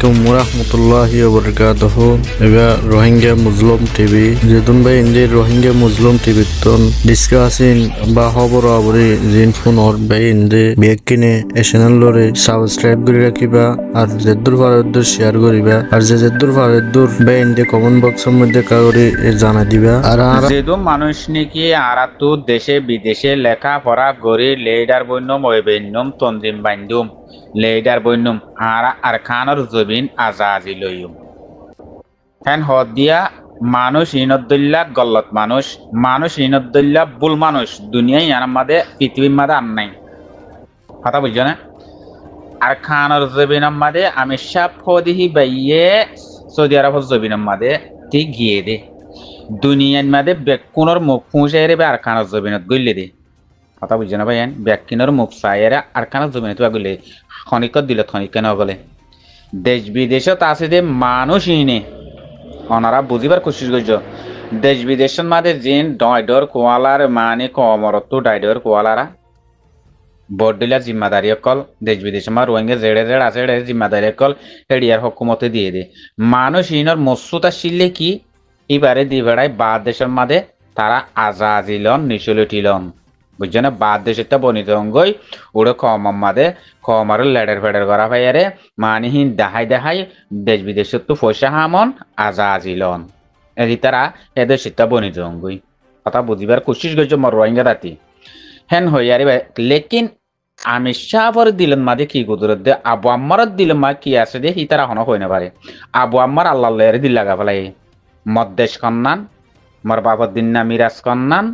আলাইকুম ওরহমতুল্লাহি ওয়াবারাকাতুহু। এবা রোহিঙ্গা মুসলিম টিভি যেতুন ভাই ইন্দি রোহিঙ্গা মুসলিম টিভি তন ডিসকাসিং বা খবর আবরি জিন ফোন অর ভাই ইন্দি বিয়াকিনে এ চ্যানেল লরে সাবস্ক্রাইব করে রাখিবা আর যেদুর ফারেদুর শেয়ার করিবা আর যেদুর ফারেদুর ভাই ইন্দি কমেন্ট বক্সের মধ্যে কাগরি জানা দিবা। আর যেদু মানুষ নাকি আরাতু দেশে বিদেশে লেখাপড়া গড়ি লেডার বৈন্যম ওয়েবেন্যম তঞ্জিম বাইন্দুম লেডার বৈন্যম আর খানর জবিন আজাজি লইম হ্যান হদ দিয়া মানুষ ইনদ্দুল্লাহ গল্লত মানুষ ইনদ্দুল্লাহ বুল মানুষ দুনিয়ায় ইয়ার মাদে পৃথিবীর মাদে আর নাই কথা বুঝছো না। আর খানর জবিনের মাদে আমি সাপ ফদিহি বাইয়ে সৌদি আরব জবিনের মাদে ঠিক গিয়ে দে দুনিয়ার মাদে বেকুনর মুখ ফুঁসাইরে বা আরকানের জমিনত গইলে দে কথা বুঝছে না ভাইয়ান বেকিনর মুখ চাইরে আরকানের জমিনত গইলে খনিকত দিলে খনিক কেন গলে দেশ বিদেশত আছে যে মানুষ ইনে ওনারা বুঝিবার কোশিশ করছো দেশ বিদেশের মাঝে জিন ডাইডর কোয়ালার মানে কমরত ডাইডর কোয়ালারা বড়দিলার জিম্মাদারি অকল দেশ বিদেশের মা রোহিঙ্গা জেড়ে আছে জিম্মাদারি অকল হেডিয়ার হকুমতে দিয়ে দে মানুষ ইনর মসুত আসলে কি এবারে দিবেড়ায় বাদ দেশের মাঝে তারা আজাজিলন নিচলটিলন বুঝছো না বাদ দেশের বনিত অঙ্গই ওড়ে কমার মাঝে কমার লেডার ফেডার করা ভাইয়ারে মানিহীন দেখাই দেশ বিদেশের তো পয়সা হামন আজাজিলন এদি তারা এদের সেটা বনিত অঙ্গই কথা বুঝিবার কোশিশ করছো মর রোহিঙ্গা দাতি হেন হইয়ারে লেকিন আমি সাফর দিলেন মাঝে কি গুদুরত দে আবু আম্মার দিলেন মা কি আছে দে হি তারা হন হই না পারে আবু আম্মার আল্লাহ দিল লাগা ফেলাই মদ্দেশ কন্যান মর বাবদ্দিনা মিরাজ কন্যান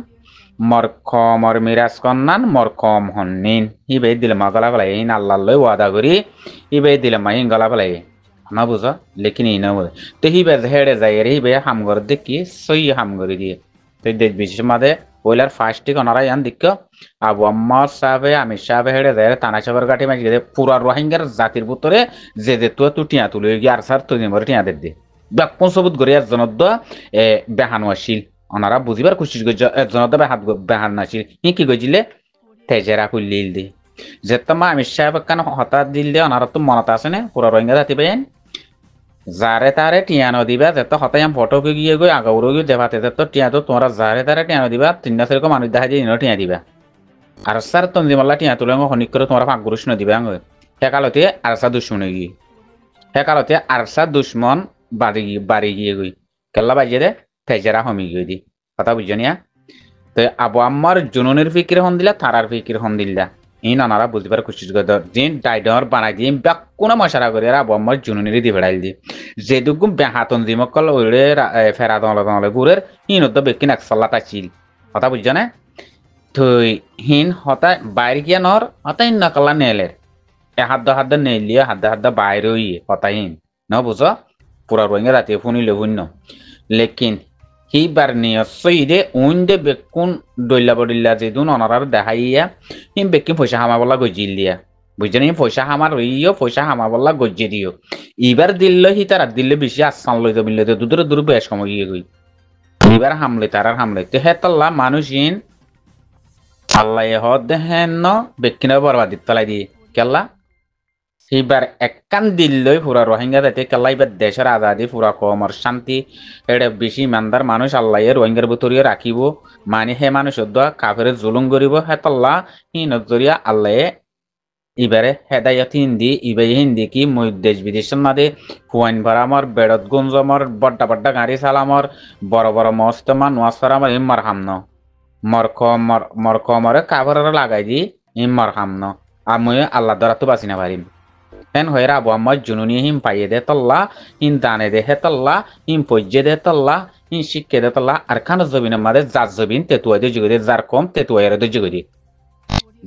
মর মিরাজ কন্যান মর কম হন্নিন হিবে দিলে মা গলা ফেলাই ইন আল্লাহ লই ওয়াদা করি হিবে দিলে মা ইন গলা ফেলাই না বুঝো লেকিন ই না বুঝে তো হিবে হেড়ে যাই রে হিবে হামগর দেখি সই হামগরি দিয়ে তো দেশ বিশেষ মাঝে ওইলার ফার্স্টে কনারা ইয়ান দিক আবু আম্মার সাহেবে আমি সাহেবে হেড়ে যায় তানা সাহেবের গাঠি মাঝে গেছে পুরা রোহিঙ্গার জাতির ভিতরে যে তুই টিয়া তুলে গিয়ে আর স্যার তুই টিয়া দে ব্যাকুন সবুত গড়ি একজনত বেহানো আসিল ওনারা বুঝিবার কোশিশ করছে একজনত বেহান আসিল হি কি কইছিলে তেজেরা খুললিল দি যেত মা আমি সাহেব কেন হঠাৎ দিল দে ওনারা তো মনত আছে না পুরা রোহিঙ্গা জাতি পাইন যারে তারে টিয়ানো দিবা যেত হতাই ফটো গিয়ে গই আগাউরো গিয়ে দেবাতে যেত টিয়া তো তোমরা যারে তারে টিয়ানো দিবা তিনটা সেরকম মানুষ দেখা যায় টিয়া দিবা আর স্যার তঞ্জিমাল্লা টিয়া তুলে হনিক করে তোমরা ফাঁক গুরুষ দিবা সেকালতে আরসা দুশ্মন গিয়ে সেকালতে আরসা দুশ্মন বাড়ি গিয়ে গই কেল্লা বাজিয়ে দে তেজেরা হমি গিয়ে দি কথা বুঝছো নিয়া তো আবু আম্মার জুনুনের ফিকির হন দিলা তারার ফিকির হন দিলা ই নানারা বুঝবার কোশিশ করে জিন ডাইডর বানাই দিয়ে কোনো মশারা করে আবু আম্মার জুনুনের দিয়ে বেড়াইল দি যেটুকু বেহাতন জিমকল ওইরে ফেরা দলে ঘুরের হিন তো বেকিন একসাল্লা তাছিল কথা বুঝছো না তো হিন হতা বাইরে গিয়া নর হতাই নকলা নেলের হাত নেলিয়ে হাত বাইরে হতাহীন ন বুঝো পুরা রোহিঙ্গা রাতে ফুনিলে শূন্য লেকিন সেইবার নিশ্চয় দে উইন দে বেকুন দৈলা বডিল্লা যেদিন অনারার দেখাইয়া হিম বেকিন পয়সা হামাবলা গজিল দিয়া বুঝছেন পয়সা হামার হইও পয়সা হামাবলা গজিয়ে দিও এইবার দিল হি তারা দিলে বেশি আসান লইতে মিললে দূর বেশ সময় গিয়ে গই এইবার হামলে তারার হামলে তো হেতাল্লা মানুষিন আল্লাহ হদ দেখেন ন বেকিনা বরবাদিত তলাই দিয়ে কেল্লা এইবার একখান দিল্লই পুরা রোহিঙ্গা যাতে কেলা এবার দেশের আজাদি পুরা কমর শান্তি এটা বেশি ইমানদার মানুষ আল্লাহ রোহিঙ্গার ভিতরিয়ে রাখিব মানে হে মানুষ কাফের জুলুম করিব হেতল্লা হি নজরিয়া আল্লাহ এবারে হেদায়ত হিন্দি ইবাই হিন্দি কি দেশ বিদেশের মাঝে হুয়াইন ভরামর বেড়ত গুঞ্জমর বড্ডা গাড়ি চালামর বড় মস্তমা নোয়াসার আমার ইমার হামন মরকমরে কাফের লাগাই দি ইমার হামন আমি আল্লাহ দ্বারা তো বাঁচি না পারিম হেন হয়ে আবু আম্মার জুনুনি হিম পাইয়ে দে তল্লা হিম দানে দে হে তল্লা হিম পজ্জে দে তল্লা হিম শিক্ষে দে তল্লা আর খান জবিনের মাঝে যার জবিন তেতুয়াই দে যুগে দে যার কম তেতুয়াই দে যুগে দি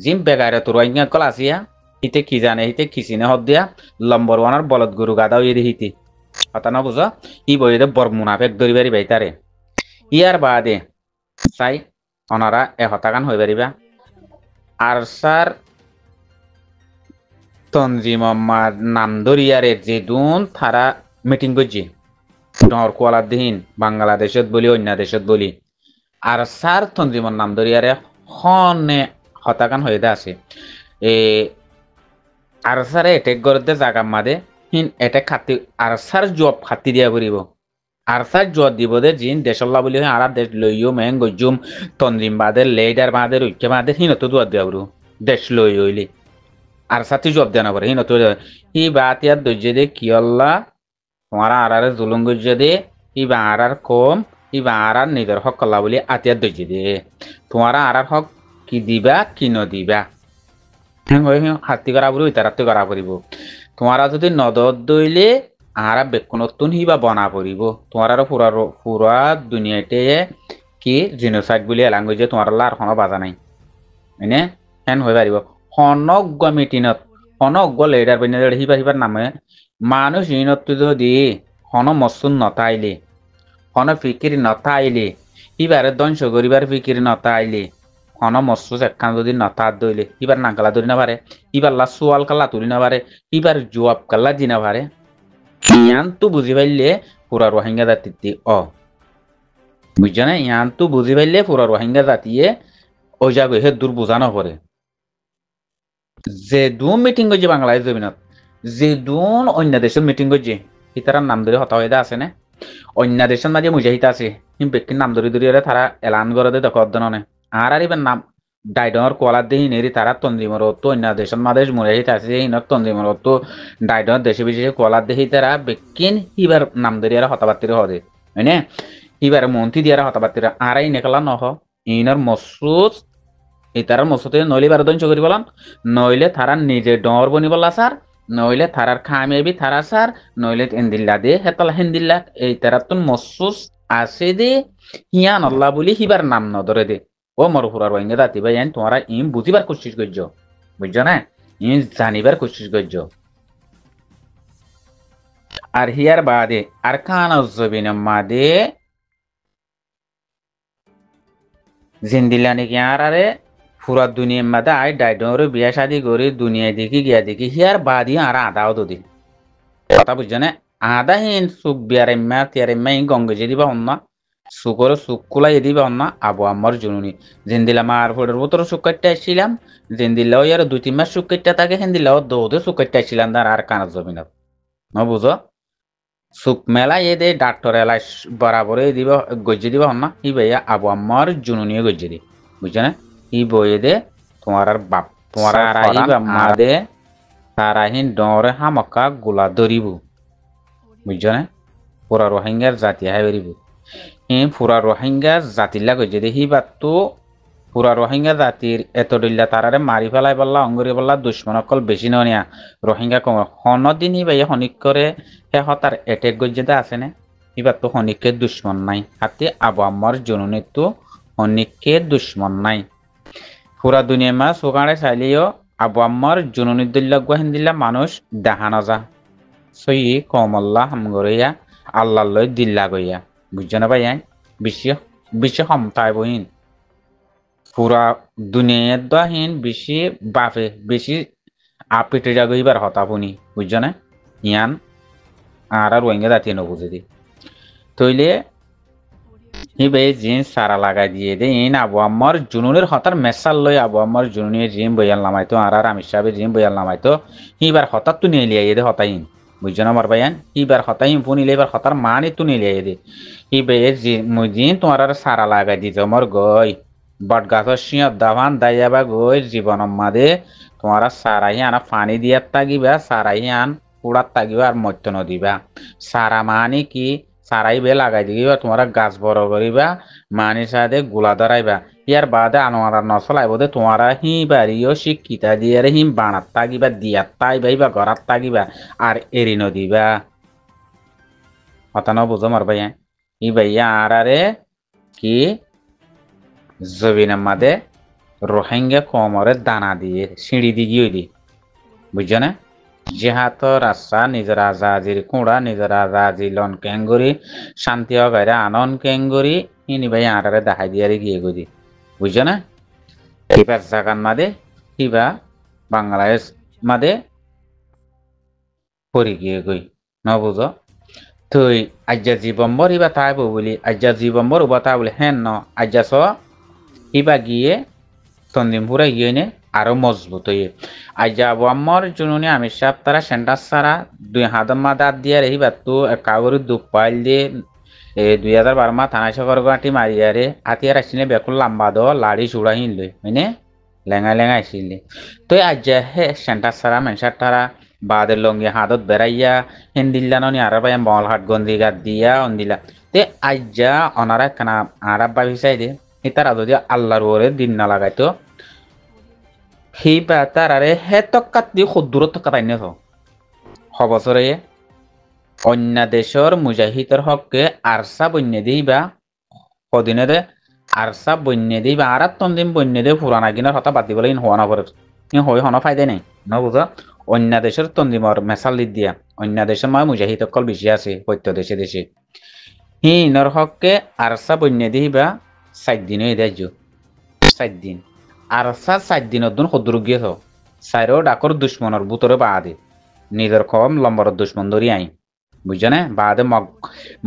জিম বেগারে তোর কল আসিয়া হিতে কি জানে হিতে খিচিনে হদ দিয়া লম্বর ওয়ানার বলদ গরু গাদাও ইয়ে হিতি কথা না বুঝো ই বই দে বর মুনাফেক দরি বাড়ি বাইতারে ইয়ার বাদে চাই ওনারা হতাকান হয়ে পারিবা আর স্যার তঞ্জিম নাম ধরিয়ারে যেদুন তারা মিটিং করছে ডর কোয়ালার দিন বাংলাদেশত বলি অন্য দেশত বলি আর স্যার তঞ্জিমর নাম ধরিয়ারে হনে হতাকান হয়ে আছে আর স্যারে এটেক করতে জাগার মাদে হিন এটা খাতি আর সার জব খাতি দিয়া করিব আর সার জব দিব দে জিন দেশল্লা বলি আর দেশ লইও মেং গজুম তন্দিম বাদের লেডার বাদের ঐক্য বাদের হিন তো দুয়ার দিয়া বরু দেশ লই হইলি আর সাথে জব দেনা করে হিন তো হি বাত ইয়ার দজ্জে দে কি আল্লাহ তোমার আর জুলুম গজ্জে দে ই বা আর কম ই বা আর নিজের হক কল্লা বলি আতিয়ার দজ্জে দে তোমার আর হক কি দিবা কি নদিবা হাতি করা পড়ব ইতারাতে করা পড়িব তোমারা যদি নদত দইলে আহারা বেকুনতুন হিবা বনা পড়িব তোমার পুরা পুরা দুনিয়াতে কি জিনোসাইড বলি এলাং যে তোমার আর কোনো বাজা নাই এনে হেন হয়ে পারিব হনজ্ঞ মিটিনত হনজ্ঞ লেডার বইনে হিবার হিবার নামে মানুষ ইনত যদি হন মসুন নতাইলে হন ফিকির নতাইলে হিবারে ধ্বংস করিবার ফিকির নতাইলে হন মসুস একখান যদি নতার দইলে ইবার নাঙ্কালা ধরি না পারে ইবার লা সুয়াল কাল্লা তুলি না পারে ইবার জবাব কাল্লা দি না পারে ইয়ান তো বুঝি পাইলে পুরা রোহিঙ্গা জাতি বুঝছো না ইয়ান তো বুঝি পাইলে পুরা রোহিঙ্গা জাতিয়ে ও যাবে হে দূর বোঝানো পরে যে দুন মিটিং করছে বাংলাদেশ জমিনত যে দুন অন্য দেশের মিটিং করছে ইতারার নাম ধরে হতা হয়ে আছে না অন্য দেশের মাঝে মুজাহিদ আছে ব্যক্তির নাম ধরে ধরে তারা এলান করে দে দেখো অধ্যয়নে আর এবার নাম ডাইডর কোয়ালার দেহি নেরি তারা তন্দিমর তো অন্য দেশের মাঝে মুজাহিদ আছে ইনত তন্দিমর তো ডাইডর দেশে বিদেশে কোয়ালার দেহি তারা বেকিন হিবার নাম ধরে আর হতাবাত্তির হদে হয়নে হিবার মন্ত্রী দিয়ে হতাবাত্তির আর এই নেকলা নহ ইনর মসুদ ইতারার মসুদে নইলে বার ধ্বংস করি বলান নইলে তারা নিজে ডর বনিবলা স্যার নইলে তারার খামিয়াবি তারা স্যার নইলে এন্দিল্লা দে হেতলা হেন্দিল্লা এই তারাতুন মসুস আছে দে হিয়ান আল্লাহ বলি হিবার নাম নদরে দে ও মরহুরার ওয়াইঙ্গে দাতি ভাই তোমরা ইম বুঝিবার কোশিশ করছো বুঝছো না ইম জানিবার কোশিশ করছো আর হিয়ার বাদে আর খান জবিন মাদে জিন্দিল্লা নাকি আরে পুরা দুনিয়ার মাদে আই ডাইডর বিয়া শাদি করে দুনিয়া দেখি গিয়া দেখি হিয়ার বাদি আর আদাও তো দি কথা বুঝছো না আদা হিন সুখ বিয়ারেম্মা তিয়ারেম্মা ইন গঙ্গে দিবা অন্না সুকরে সুখ কুলাই দিবা অন্না আবু আমার জনুনি জিন্দিলা মার ফোটের ভিতরে সুখ কাটতে আসছিলাম জিন্দিল্লাও ইয়ার 2-3 মাস সুখ কাটতে থাকে হিন্দিল্লাও দৌদে সুখ কাটতে আসছিলাম তার আর কানা জমিনত ন বুঝো সুখ মেলা এ দে ডাক্তার এলাই বরাবরে দিব গজ্জে দিবা অন্না হি ভাইয়া আবু আমার জনুনিও গজ্জে দি বুঝছো না ই বইয়ে দে তোমার আর বাপ তোমার আর আইবা মা দে তারাহিন ডরে হামকা গোলা ধরিব বুঝছো না পুরা রোহিঙ্গার জাতি হাই বেরিব পুরা রোহিঙ্গা জাতির লাগে যদি হিবার তো পুরা রোহিঙ্গা জাতির এত দিল্লা তারারে মারি ফেলাই পাল্লা অঙ্গরি পাল্লা দুশ্মন অকল বেশি ননিয়া রোহিঙ্গা কম হনদিন হি ভাই হনিক করে হে হতার এটেক গজ্জেতে আছে না হিবার তো হনিককে দুশ্মন নাই হাতে আবু আম্মার জননী তো হনিককে দুশ্মন নাই পুরা দুনিয়া মা সোকাড়ে চাইলেও আবু আম্মার জননী দিল্লা গুয়াহিন্দিল্লা মানুষ দেখানো যা সই কমল্লা হামগরিয়া আল্লাহ লই দিল্লা গইয়া বুঝছো না ভাই বেশি বেশি ক্ষমতায় বহিন পুরা দুনিয়ার দাহিন বেশি বাপে বেশি আপিটে যাগইবার হতা পুনি বুঝছো না ইয়ান আর রোহিঙ্গা জাতি নবুঝে দি তইলে হিবে জিন সারা লাগাই দিয়ে দে ইন আবু আম্মার জুনুনের হতার মেসাল লই আবু আম্মার জুনুনের জিম বইয়াল নামাইতো আর আমি সাহেবের জিম বইয়াল নামাইতো হিবার হঠাৎ তো নিয়ে লিয়ে দে হতাইন বুঝছো না মার ভাইয়ান হিবার হতাইন পুনিলে এবার হতার মানে তো নিয়ে লিয়ে দে হিবে জিন তোমার আর সারা লাগাই দিত আমার গই বট গাছর সিঁয়র দাভান দাইয়াবা গই জীবন মাদে তোমার সারাই আনা পানি দিয়ার তাগিবা সারাই আন পুড়ার তাগিবা আর মধ্য নদিবা সারা মানে কি সারাই বে লাগাই দিবা তোমার গাছ বড় করিবা মানি সাথে গোলা ধরাইবা ইয়ার বাদে আনোয়ারা নচলাইব দে তোমারা হি বাড়িও শিক্ষিতা দিয়ে হিম বানাত তাগিবা দিয়ার তাইবাইবা গড়াত তাগিবা আর এরি নদিবা কথা ন বুঝো মার ভাইয়া ই ভাইয়া আর আরে কি জবিনের মাদে রোহিঙ্গা কমরে দানা দিয়ে সিঁড়ি দি গিয়ে দি বুঝছো না যেহাত রাস্তা নিজের আজাজির কুড়া নিজের আজাজি লন কেঙ্গুরি শান্তি হগাইরা আনন কেঙ্গুরি ইনি ভাই আটারে দেখাই দিয়ারে গিয়ে গদি বুঝছো না কিবা জাগান মাদে কিবা বাংলাদেশ মাদে পরি গিয়ে গই ন বুঝো তুই আজ্জা জীবম্বর ইবা তাইব বলি আজ্জা জীবম্বর উবা তাই বলি হেন ন আজ্জা স ইবা গিয়ে তন্দিমপুরা গিয়ে নে আরো মজবুত হয়ে আইজা আবু আম্মর জুনুনি আমি সাপ তারা সেন্টার সারা 2 হাত দাঁত দিয়ে রেহি বাতু কাগরি দুপ পাইল দিয়ে 2012 মা থানা শহর গাঁটি মারিয়ারে হাতিয়ার আসিনে বেকুল লাম্বা দ লাড়ি চূড়া হিনলে মানে লেঙা লেঙা আসিলে তো আইজা হে সেন্টার সারা মেনসার তারা বাদের লঙ্গি হাতত বেড়াইয়া হিন্দিল্লা ননি আর ভাই বল হাট গন্দি গাত দিয়া অন্দিলা তে আইজা অনারা কানা আরাব ভাবি চাই দে তারা যদি আল্লাহর ওরে দিন না লাগাইতো সেই বা তারারে হে টকাত দি সদ্দূর টকা পাই না হবছরে অন্য দেশর মুজাহিদর হককে আরসা বন্যে দিই বা কদিনে দে আরসা বন্যে দিই বা আর তন্দিন বন্যে দে পুরানা গিনার হতা বাদ দিবলে হওয়া না পরে হই হন ফায়দা নেই ন বুঝা অন্য দেশের তন্দিমর মেসাল দি দিয়া অন্য দেশের মানে মুজাহিদ অকল বেশি আছে প্রত্য দেশে দেশে হিনর হককে আরসা বন্যে দিই বা 7 দিন হয়ে দেয় 7 দিন আরসা 7 দিনের দিন সদ্দুর গিয়ে থ চাইরো ডাকর দুশ্মনের বুতরে বাদে নিজের কম লম্বর দুশ্মন ধরি আই বুঝছো না বাদে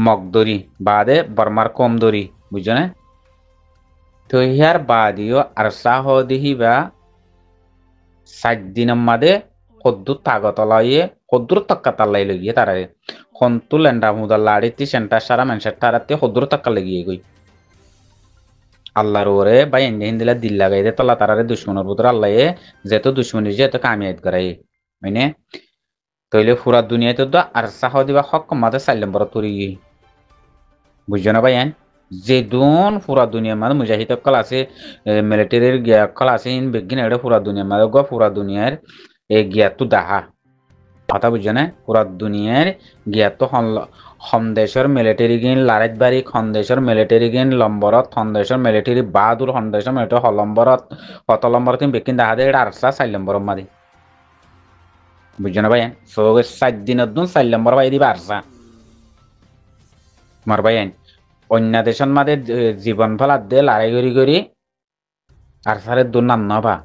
মগ দরি বাদে বর্মার কম দরি বুঝছো না তো ইয়ার বাদিও আরসা হ দিহিবা 7 দিনের মাদে সদ্দুর তাগতলাইয়ে সদ্দুর তক্কা তাল্লাই লগিয়ে তারারে খন্তু লেন্ডা মুদার লাড়িতি সেন্টার সারা মেনসার তারাতে সদ্দুর তক্কা লাগিয়ে গই আল্লাহর ওরে বা এনে হিন্দিলা দিল লাগাই দে তলা তারারে দুশ্মনের ভিতরে আল্লাহ যেহেতু দুশ্মনী যেহেতু কামিয়াত করাই মানে তইলে পুরা দুনিয়াতে তো আর সাহ দিবা হক মাঝে 4 নম্বর তুরি বুঝছো না ভাই যে দুন পুরা দুনিয়ার মাঝে মুজাহিদ কল আছে মিলিটারির গিয়া কল আছে ইন বেগিন এটা পুরা দুনিয়ার মাঝে গো পুরা দুনিয়ার এই গিয়া তো দাহা কথা বুঝছো না পুরা দুনিয়ার গিয়া তো সন্দেশৰ মিলিটারি গিন লাৰাইত বাৰী সন্দেশৰ মিলিটারি গিন লম্বৰত সন্দেশৰ মিলিটারি বাহাদুর সন্দেশৰ মিলিটারি হলম্বৰত হতলম্বৰত বেকিন দেখা দেয় এটা আরসা 4 নম্বর মারি বুঝছো না ভাই সো 7 দিনের দিন 4 নম্বর ভাই দিবা আরসা মার ভাই অন্য দেশের মাঝে জীবন ফেলার দে লড়াই করি করি আরসারের দূর নাম নবা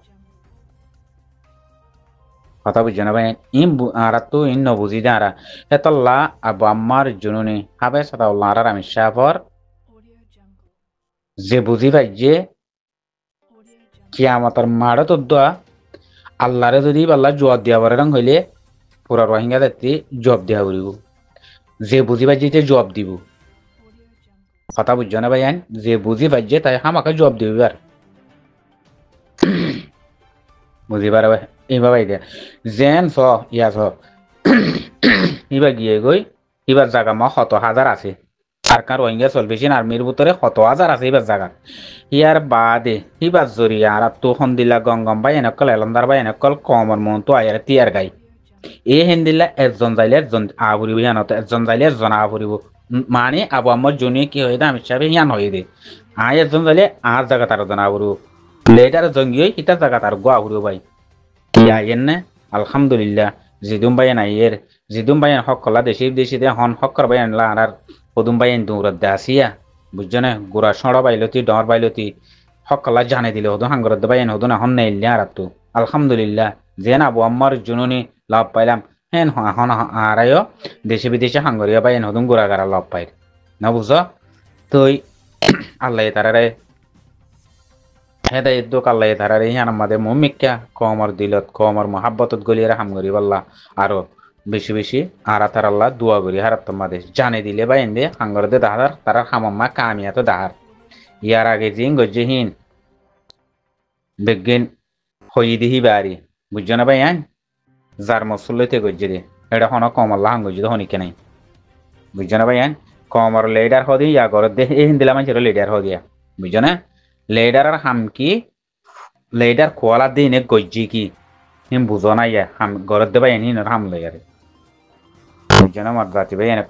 কথা বুঝছো না ভাই আর তো ইন নবুঝি দে আরা হেতল্লা আবু আম্মার জুনুনি হাবে সাদাউল্লাহ আর আমি শাফর যে বুঝি ভাই যে কিয়ামতের মাড়ে তো দোয়া আল্লাহরে যদি আল্লাহ জবাব দিয়া পারে রং হইলে পুরা রোহিঙ্গা জাতি জবাব দিয়া করিব যে বুঝি ভাই যে জবাব দিব কথা বুঝছো না ভাই যে বুঝি ভাই যে তাই আমাকে জবাব দিবি আর বুঝিবার এইবার ভাই দিয়া জেন স ইয়া স ইবা গিয়ে গই এবার জায়গা মা 100,000 আছে আর কার রোহিঙ্গা সলভেশন আর্মির ভিতরে 100,000 আছে এবার জায়গা ইয়ার বাদে এবার জরিয়া আর তো হন্দিলা গঙ্গম ভাই এনেকল এলন্দার ভাই এনেকল কমর মন তো আয়ার তিয়ার গাই এই হেন্দিলা একজন যাইলে একজন আবুরিব ইয়ানত একজন যাইলে একজন আবুরিব মানে আবু আমার জনি কি হয়ে দে আমি হিসাবে ইয়ান হয়ে দে আয় একজন যাইলে আর জায়গা তার জন আবুরিব লেটার জঙ্গি ইটা জায়গা তার গো আবুরিব ভাই ইয়াইন না আলহামদুলিল্লাহ জিদুম ভাই নাইয়ের জিদুম ভাই হক কলা দেশি দেশি দে হন হক কর ভাই আনলা আর পদুম ভাই দৌড় দে আসিয়া বুঝছো না গোড়া সড়া বাইলতি ডর বাইলতি হক কলা জানে দিলে হতো হাঙ্গর দে ভাই হতো না হন নাইলে আর তো আলহামদুলিল্লাহ যেন আবু আম্মার জুনুনি লাভ পাইলাম হেন হন আরায়ও দেশে বিদেশে হাঙ্গরিয়া ভাই হতুন গোড়া গারা লাভ পাই না বুঝো তুই আল্লাহ তারারে হেদায়ত দোক আল্লাহ তারারে ইয়ান আমাদের মুমিক্কা কমর দিলত কমর মহাব্বতত গলিয়ারা হামগরি বল্লা আরো বেশি বেশি আর তার আল্লাহ দোয়া করি হারাত তোমাদের জানে দিলে বা এনে হাঙ্গর দে দাহার তারা হামাম্মা কামিয়া তো দাহার ইয়ার আগে জিং গজ্জেহীন বিজ্ঞান হই দিহি বাড়ি বুঝছো না ভাই যার মসুল্লতে গজ্জে দে এটা হন কমল্লা হাঙ্গজি তো হনিকে নাই বুঝছো না ভাই কমর লেডার হদি ইয়া গরত দে এই হিন্দিলা মানুষের লেডার হদিয়া বুঝছো না লেডার আর হাম কি লেডার খোয়ালা দিন গজ্জি কি হিম বুঝো না ইয়া হাম গরত দে ভাই এনি হাম লই আরে বুঝছো না মার জাতি ভাই এনেক